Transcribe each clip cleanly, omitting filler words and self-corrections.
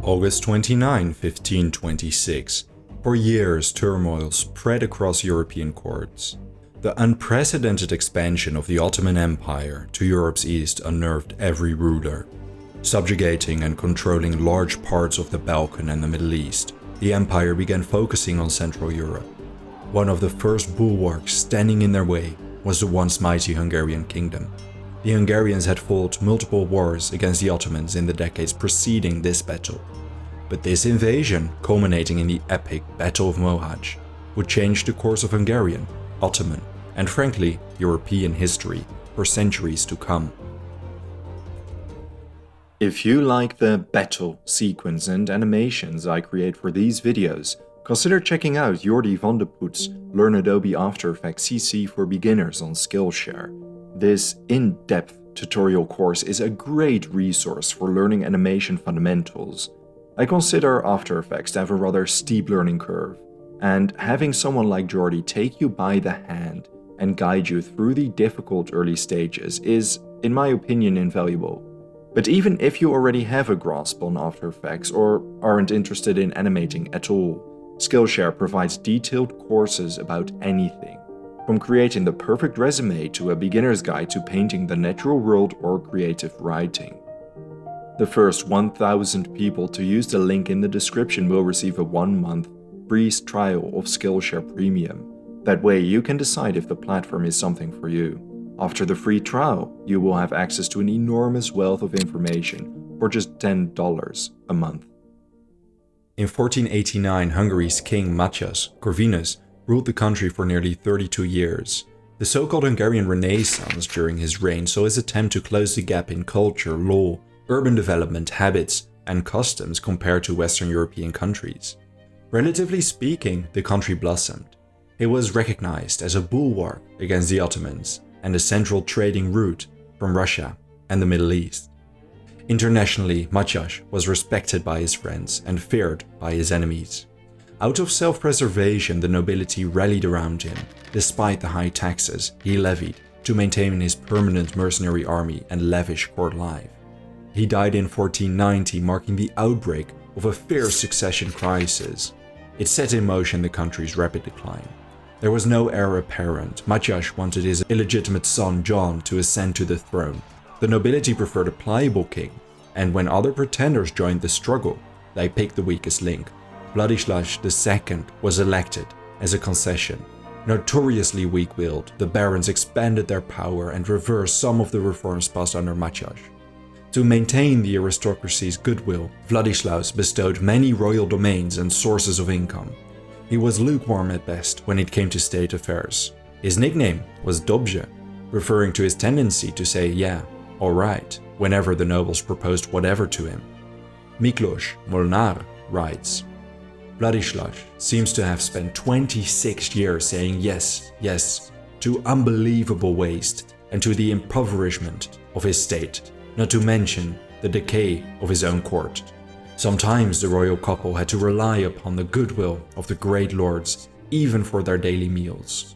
August 29, 1526. For years, turmoil spread across European courts. The unprecedented expansion of the Ottoman Empire to Europe's east unnerved every ruler. Subjugating and controlling large parts of the Balkan and the Middle East, the empire began focusing on Central Europe. One of the first bulwarks standing in their way was the once mighty Hungarian kingdom. The Hungarians had fought multiple wars against the Ottomans in the decades preceding this battle. But this invasion, culminating in the epic Battle of Mohács, would change the course of Hungarian, Ottoman, and frankly, European history for centuries to come. If you like the battle sequence and animations I create for these videos, consider checking out Jordi van de Poet's Learn Adobe After Effects CC for Beginners on Skillshare. This in-depth tutorial course is a great resource for learning animation fundamentals. I consider After Effects to have a rather steep learning curve, and having someone like Jordi take you by the hand and guide you through the difficult early stages is, in my opinion, invaluable. But even if you already have a grasp on After Effects or aren't interested in animating at all, Skillshare provides detailed courses about anything, from creating the perfect resume to a beginner's guide to painting the natural world or creative writing. The first 1,000 people to use the link in the description will receive a 1-month free trial of Skillshare Premium. That way you can decide if the platform is something for you. After the free trial, you will have access to an enormous wealth of information for just $10 a month. In 1489, Hungary's king Mátyás Corvinus ruled the country for nearly 32 years. The so-called Hungarian Renaissance during his reign saw his attempt to close the gap in culture, law, urban development, habits, and customs compared to Western European countries. Relatively speaking, the country blossomed. It was recognized as a bulwark against the Ottomans and a central trading route from Russia and the Middle East. Internationally, Mátyás was respected by his friends and feared by his enemies. Out of self-preservation, the nobility rallied around him, despite the high taxes he levied to maintain his permanent mercenary army and lavish court life. He died in 1490, marking the outbreak of a fierce succession crisis. It set in motion the country's rapid decline. There was no heir apparent. Mátyás wanted his illegitimate son John to ascend to the throne. The nobility preferred a pliable king, and when other pretenders joined the struggle, they picked the weakest link. Władysław II was elected as a concession. Notoriously weak-willed, the barons expanded their power and reversed some of the reforms passed under Mátyás. To maintain the aristocracy's goodwill, Władysław bestowed many royal domains and sources of income. He was lukewarm at best when it came to state affairs. His nickname was Dobrze, referring to his tendency to say yeah, alright, whenever the nobles proposed whatever to him. Miklós Molnár writes, Władysław seems to have spent 26 years saying yes, yes, to unbelievable waste and to the impoverishment of his state, not to mention the decay of his own court. Sometimes the royal couple had to rely upon the goodwill of the great lords even for their daily meals.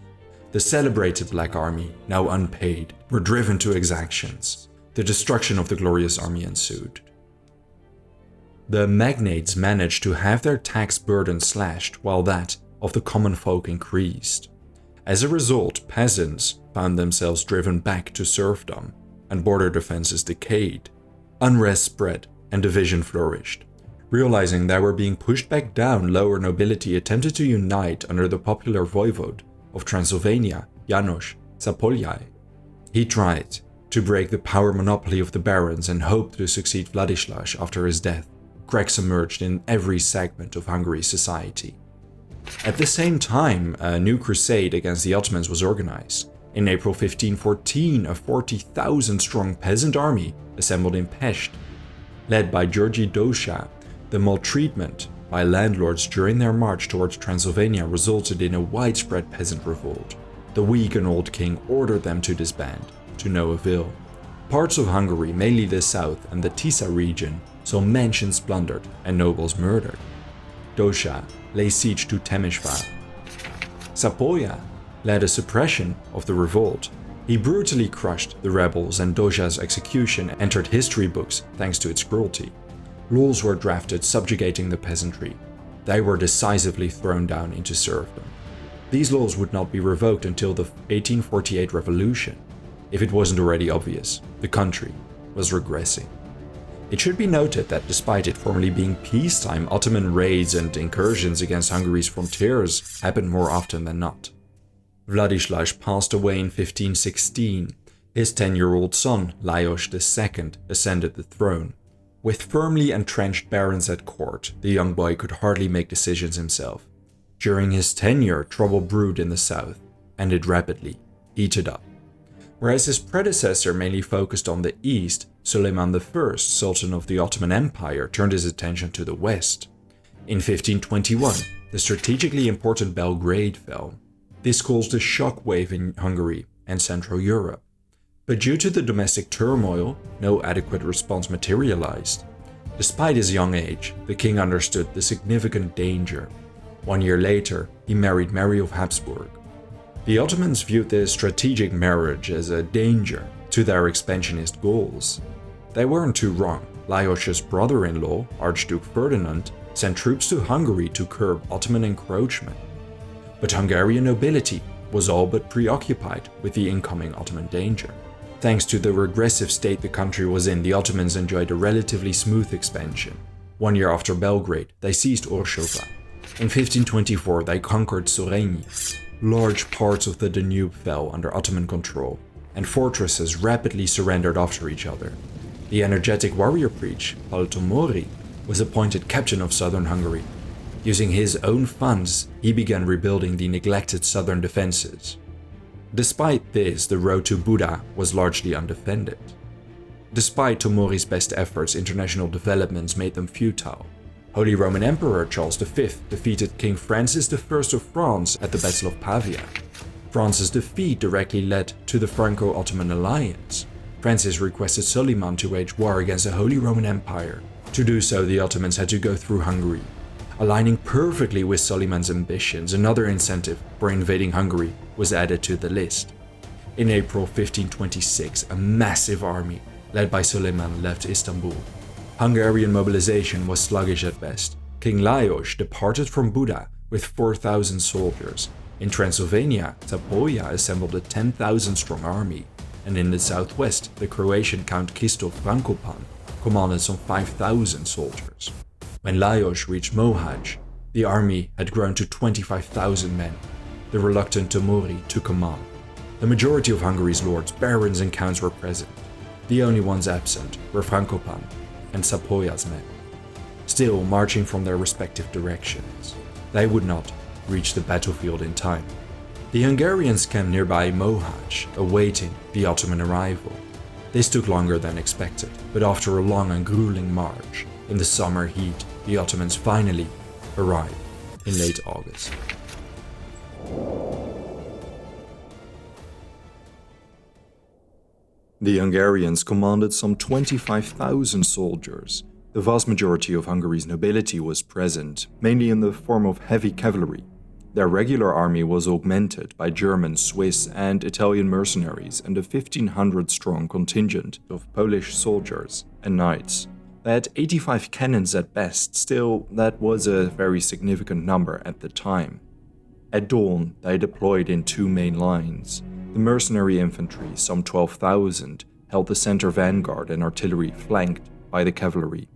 The celebrated Black Army, now unpaid, were driven to exactions. The destruction of the glorious army ensued. The magnates managed to have their tax burden slashed while that of the common folk increased. As a result, peasants found themselves driven back to serfdom, and border defenses decayed. Unrest spread and division flourished. Realizing they were being pushed back down, lower nobility attempted to unite under the popular voivode of Transylvania, János Zápolyai. He tried to break the power monopoly of the barons and hoped to succeed Władysław after his death. Cracks emerged in every segment of Hungary's society. At the same time, a new crusade against the Ottomans was organized. In April 1514, a 40,000-strong peasant army assembled in Pest. Led by György Dózsa, the maltreatment by landlords during their march towards Transylvania resulted in a widespread peasant revolt. The weak and old king ordered them to disband, to no avail. Parts of Hungary, mainly the south and the Tisza region, saw mansions plundered and nobles murdered. Dózsa laid siege to Temesvár. Zápolya led a suppression of the revolt. He brutally crushed the rebels, and Dózsa's execution entered history books thanks to its cruelty. laws were drafted subjugating the peasantry. They were decisively thrown down into serfdom. These laws would not be revoked until the 1848 revolution. If it wasn't already obvious, the country was regressing. It should be noted that despite it formerly being peacetime, Ottoman raids and incursions against Hungary's frontiers happened more often than not. Vladislav passed away in 1516. His 10-year-old son, Lajos II, ascended the throne. With firmly entrenched barons at court, the young boy could hardly make decisions himself. During his tenure, trouble brewed in the south, and it rapidly heated up. Whereas his predecessor mainly focused on the east, Suleiman I, Sultan of the Ottoman Empire, turned his attention to the west. In 1521, the strategically important Belgrade fell. This caused a shockwave in Hungary and Central Europe. But due to the domestic turmoil, no adequate response materialized. Despite his young age, the king understood the significant danger. 1 year later, he married Mary of Habsburg. The Ottomans viewed this strategic marriage as a danger to their expansionist goals. They weren't too wrong. Lajos's brother-in-law, Archduke Ferdinand, sent troops to Hungary to curb Ottoman encroachment. But Hungarian nobility was all but preoccupied with the incoming Ottoman danger. Thanks to the regressive state the country was in, the Ottomans enjoyed a relatively smooth expansion. 1 year after Belgrade, they seized Orshova. In 1524, they conquered Soregny. Large parts of the Danube fell under Ottoman control, and fortresses rapidly surrendered after each other. The energetic warrior priest, Paltomori, was appointed captain of southern Hungary. Using his own funds, he began rebuilding the neglected southern defenses. Despite this, the road to Buda was largely undefended. Despite Tomori's best efforts, international developments made them futile. Holy Roman Emperor Charles V defeated King Francis I of France at the Battle of Pavia. France's defeat directly led to the Franco-Ottoman alliance. Francis requested Suleiman to wage war against the Holy Roman Empire. To do so, the Ottomans had to go through Hungary. Aligning perfectly with Suleiman's ambitions, another incentive for invading Hungary was added to the list. In April 1526, a massive army led by Suleiman left Istanbul. Hungarian mobilization was sluggish at best. King Lajos departed from Buda with 4,000 soldiers. In Transylvania, Zaporia assembled a 10,000-strong army, and in the southwest, the Croatian Count Krzysztof Frankopan commanded some 5,000 soldiers. When Lajos reached Mohács, the army had grown to 25,000 men. The reluctant Tomori took command. The majority of Hungary's lords, barons and counts were present. The only ones absent were Frankopan and Zapoya's men, still marching from their respective directions. They would not reach the battlefield in time. The Hungarians camped nearby Mohács, awaiting the Ottoman arrival. This took longer than expected, but after a long and grueling march, in the summer heat, the Ottomans finally arrived in late August. The Hungarians commanded some 25,000 soldiers. The vast majority of Hungary's nobility was present, mainly in the form of heavy cavalry. Their regular army was augmented by German, Swiss, and Italian mercenaries and a 1,500-strong contingent of Polish soldiers and knights. They had 85 cannons at best, still, that was a very significant number at the time. At dawn, they deployed in two main lines. The mercenary infantry, some 12,000, held the center vanguard and artillery flanked by the cavalry.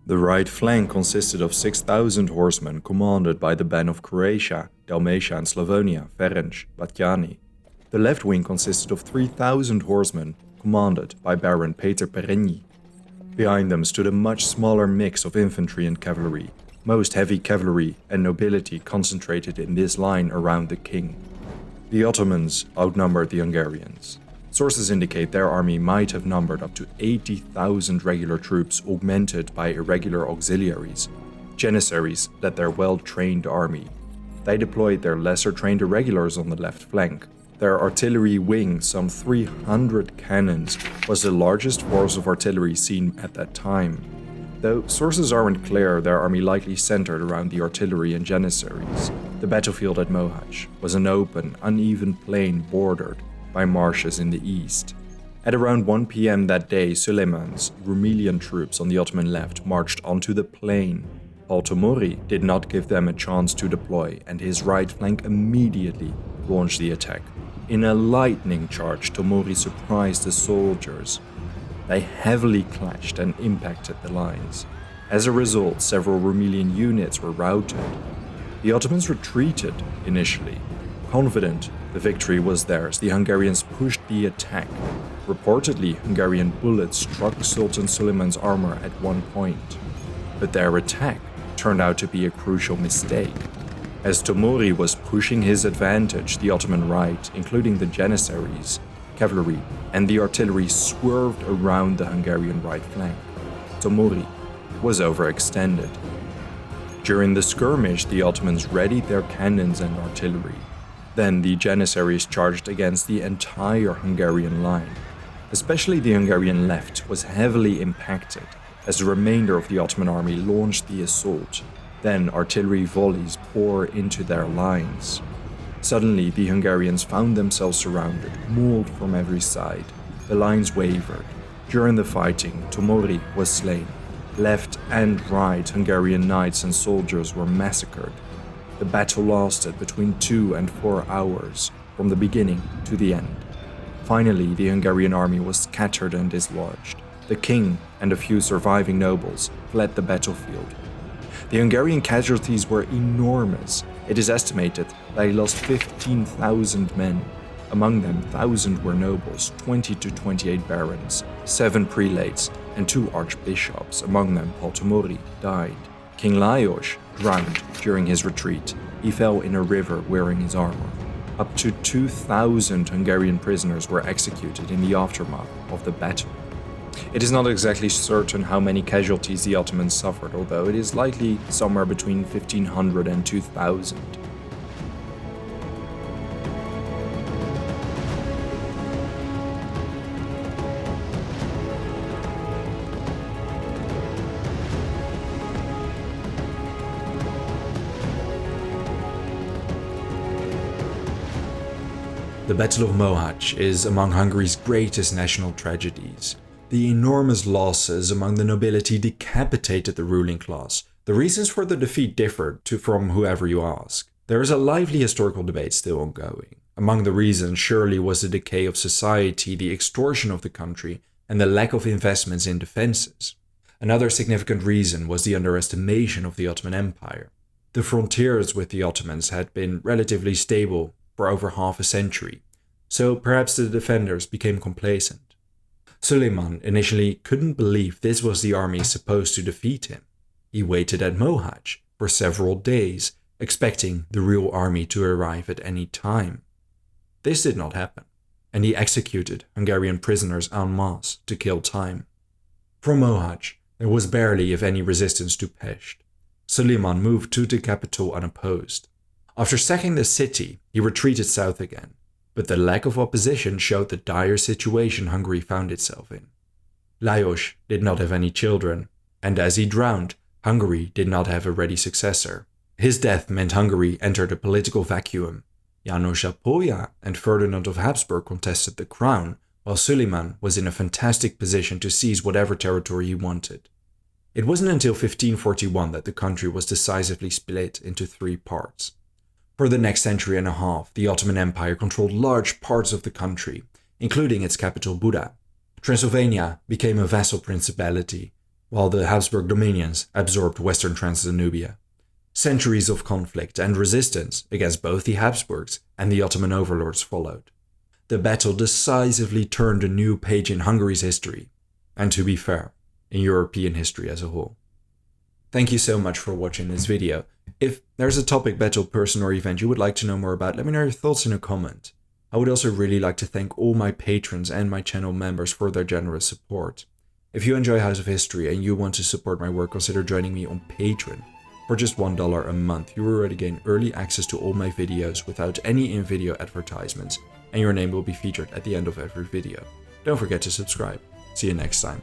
The right flank consisted of 6,000 horsemen commanded by the Ban of Croatia, Dalmatia and Slavonia, Ferenc Batthyány. The left wing consisted of 3,000 horsemen commanded by Baron Péter Perényi. Behind them stood a much smaller mix of infantry and cavalry, most heavy cavalry and nobility concentrated in this line around the king. The Ottomans outnumbered the Hungarians. Sources indicate their army might have numbered up to 80,000 regular troops augmented by irregular auxiliaries. Janissaries led their well-trained army. They deployed their lesser-trained irregulars on the left flank. Their artillery wing, some 300 cannons, was the largest force of artillery seen at that time. Though sources aren't clear, their army likely centered around the artillery and janissaries. The battlefield at Mohács was an open, uneven plain bordered by marshes in the east. At around 1 p.m. that day, Suleiman's Rumelian troops on the Ottoman left marched onto the plain. Tomori did not give them a chance to deploy, and his right flank immediately launched the attack. In a lightning charge, Tomori surprised the soldiers. They heavily clashed and impacted the lines. As a result, several Rumelian units were routed. The Ottomans retreated initially. Confident the victory was theirs, the Hungarians pushed the attack. Reportedly, Hungarian bullets struck Sultan Suleiman's armor at one point. But their attack turned out to be a crucial mistake. As Tomori was pushing his advantage, the Ottoman right, including the Janissaries, cavalry, and the artillery swerved around the Hungarian right flank. Tomori was overextended. During the skirmish, the Ottomans readied their cannons and artillery. Then the Janissaries charged against the entire Hungarian line. Especially the Hungarian left was heavily impacted as the remainder of the Ottoman army launched the assault. Then artillery volleys poured into their lines. Suddenly, the Hungarians found themselves surrounded, mauled from every side. The lines wavered. During the fighting, Tomori was slain. Left and right Hungarian knights and soldiers were massacred. The battle lasted between 2 and 4 hours, from the beginning to the end. Finally, the Hungarian army was scattered and dislodged. The king and a few surviving nobles fled the battlefield. The Hungarian casualties were enormous. It is estimated that they lost 15,000 men. Among them, 1,000 were nobles, 20 to 28 barons, 7 prelates, and 2 archbishops, among them Paul Tomori, died. King Lajos drowned during his retreat. He fell in a river wearing his armor. Up to 2,000 Hungarian prisoners were executed in the aftermath of the battle. It is not exactly certain how many casualties the Ottomans suffered, although it is likely somewhere between 1,500 and 2,000. The Battle of Mohács is among Hungary's greatest national tragedies. The enormous losses among the nobility decapitated the ruling class. The reasons for the defeat differed from whoever you ask. There is a lively historical debate still ongoing. Among the reasons surely was the decay of society, the extortion of the country, and the lack of investments in defenses. Another significant reason was the underestimation of the Ottoman Empire. The frontiers with the Ottomans had been relatively stable for over half a century, so perhaps the defenders became complacent. Suleiman initially couldn't believe this was the army supposed to defeat him. He waited at Mohács for several days, expecting the real army to arrive at any time. This did not happen, and he executed Hungarian prisoners en masse to kill time. From Mohács, there was barely if any resistance to Pest. Suleiman moved to the capital unopposed. After sacking the city, he retreated south again, but the lack of opposition showed the dire situation Hungary found itself in. Lajos did not have any children, and as he drowned, Hungary did not have a ready successor. His death meant Hungary entered a political vacuum. János Apolya and Ferdinand of Habsburg contested the crown, while Suleiman was in a fantastic position to seize whatever territory he wanted. It wasn't until 1541 that the country was decisively split into 3 parts. For the next century and a half, the Ottoman Empire controlled large parts of the country, including its capital Buda. Transylvania became a vassal principality, while the Habsburg dominions absorbed western Transdanubia. Centuries of conflict and resistance against both the Habsburgs and the Ottoman overlords followed. The battle decisively turned a new page in Hungary's history, and to be fair, in European history as a whole. Thank you so much for watching this video. If there's a topic, battle, person, or event you would like to know more about, let me know your thoughts in a comment. I would also really like to thank all my patrons and my channel members for their generous support. If you enjoy House of History and you want to support my work, consider joining me on Patreon. For just $1 a month, you will already gain early access to all my videos without any in-video advertisements, and your name will be featured at the end of every video. Don't forget to subscribe. See you next time.